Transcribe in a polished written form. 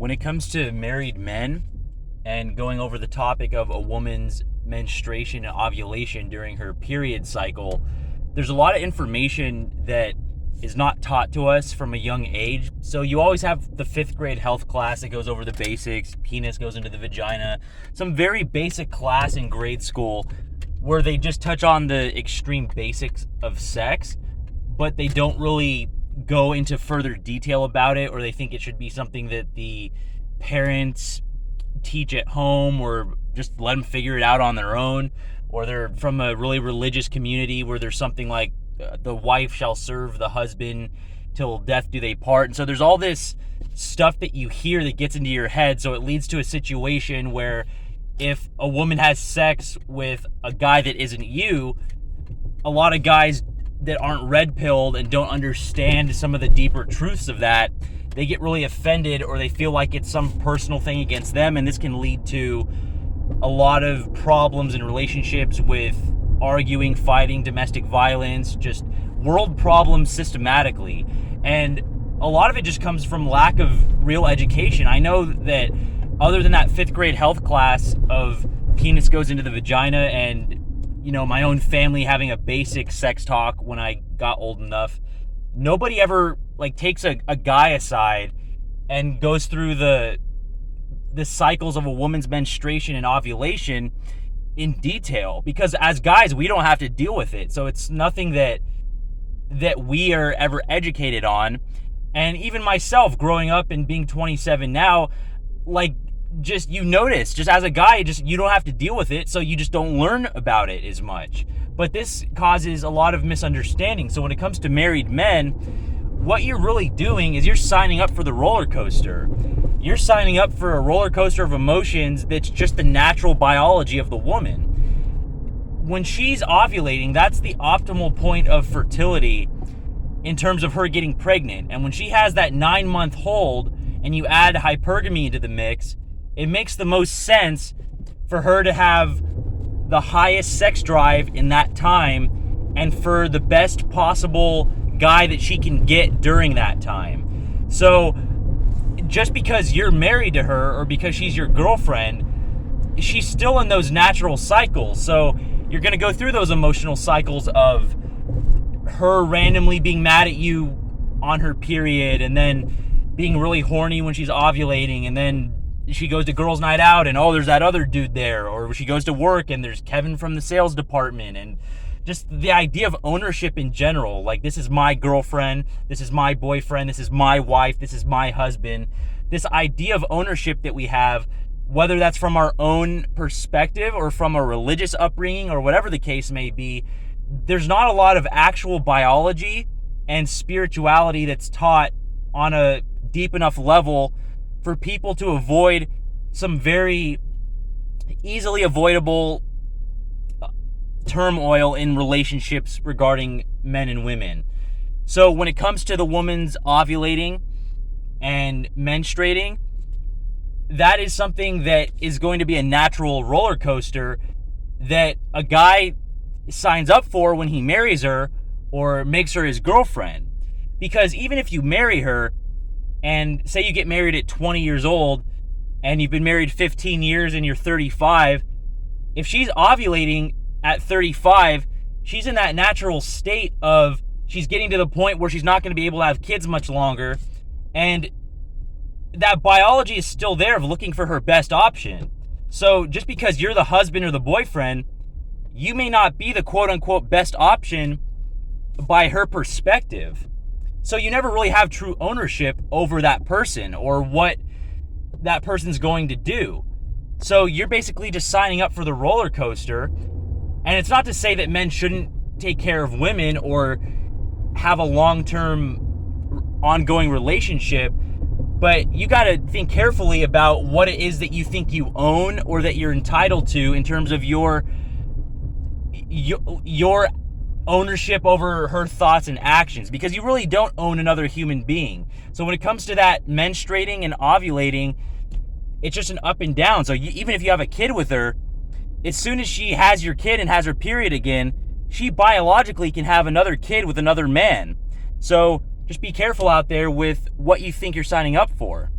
When it comes to married men and going over the topic of a woman's menstruation and ovulation during her period cycle, there's a lot of information that is not taught to us from a young age. So you always have the 5th grade health class that goes over the basics, penis goes into the vagina, some very basic class in grade school where they just touch on the extreme basics of sex, but they don't really go into further detail about it, or they think it should be something that the parents teach at home or just let them figure it out on their own, or they're from a really religious community where there's something like the wife shall serve the husband till death do they part. And so there's all this stuff that you hear that gets into your head, so it leads to a situation where if a woman has sex with a guy that isn't you, a lot of guys that aren't red-pilled and don't understand some of the deeper truths of that, they get really offended, or they feel like it's some personal thing against them, and this can lead to a lot of problems in relationships with arguing, fighting, domestic violence, just world problems systematically. And a lot of it just comes from lack of real education. I know that other than that 5th grade health class of penis goes into the vagina and, you know, my own family having a basic sex talk when I got old enough, nobody ever takes a guy aside and goes through the cycles of a woman's menstruation and ovulation in detail, because as guys we don't have to deal with it, so it's nothing that we are ever educated on. And even myself growing up and being 27 now, you notice, just as a guy, you don't have to deal with it, so you just don't learn about it as much. But this causes a lot of misunderstanding. So when it comes to married men, what you're really doing is you're signing up for the roller coaster. You're signing up for a roller coaster of emotions that's just the natural biology of the woman. When she's ovulating, that's the optimal point of fertility in terms of her getting pregnant. And when she has that 9-month hold and you add hypergamy into the mix, it makes the most sense for her to have the highest sex drive in that time and for the best possible guy that she can get during that time. So just because you're married to her or because she's your girlfriend, she's still in those natural cycles. So you're going to go through those emotional cycles of her randomly being mad at you on her period, and then being really horny when she's ovulating, and then she goes to girls' night out and, oh, there's that other dude there. Or she goes to work and there's Kevin from the sales department. And just the idea of ownership in general, this is my girlfriend, this is my boyfriend, this is my wife, this is my husband. This idea of ownership that we have, whether that's from our own perspective or from a religious upbringing or whatever the case may be, there's not a lot of actual biology and spirituality that's taught on a deep enough level for people to avoid some very easily avoidable turmoil in relationships regarding men and women. So when it comes to the woman's ovulating and menstruating, that is something that is going to be a natural roller coaster that a guy signs up for when he marries her or makes her his girlfriend. Because even if you marry her, and say you get married at 20 years old and you've been married 15 years and you're 35, if she's ovulating at 35, she's in that natural state of she's getting to the point where she's not going to be able to have kids much longer, and that biology is still there of looking for her best option. So just because you're the husband or the boyfriend, you may not be the quote-unquote best option by her perspective. So you never really have true ownership over that person or what that person's going to do. So you're basically just signing up for the roller coaster. And it's not to say that men shouldn't take care of women or have a long-term ongoing relationship, but you got to think carefully about what it is that you think you own or that you're entitled to in terms of your ownership over her thoughts and actions, because you really don't own another human being. So when it comes to that menstruating and ovulating, it's just an up and down. So even if you have a kid with her, as soon as she has your kid and has her period again, she biologically can have another kid with another man. So just be careful out there with what you think you're signing up for.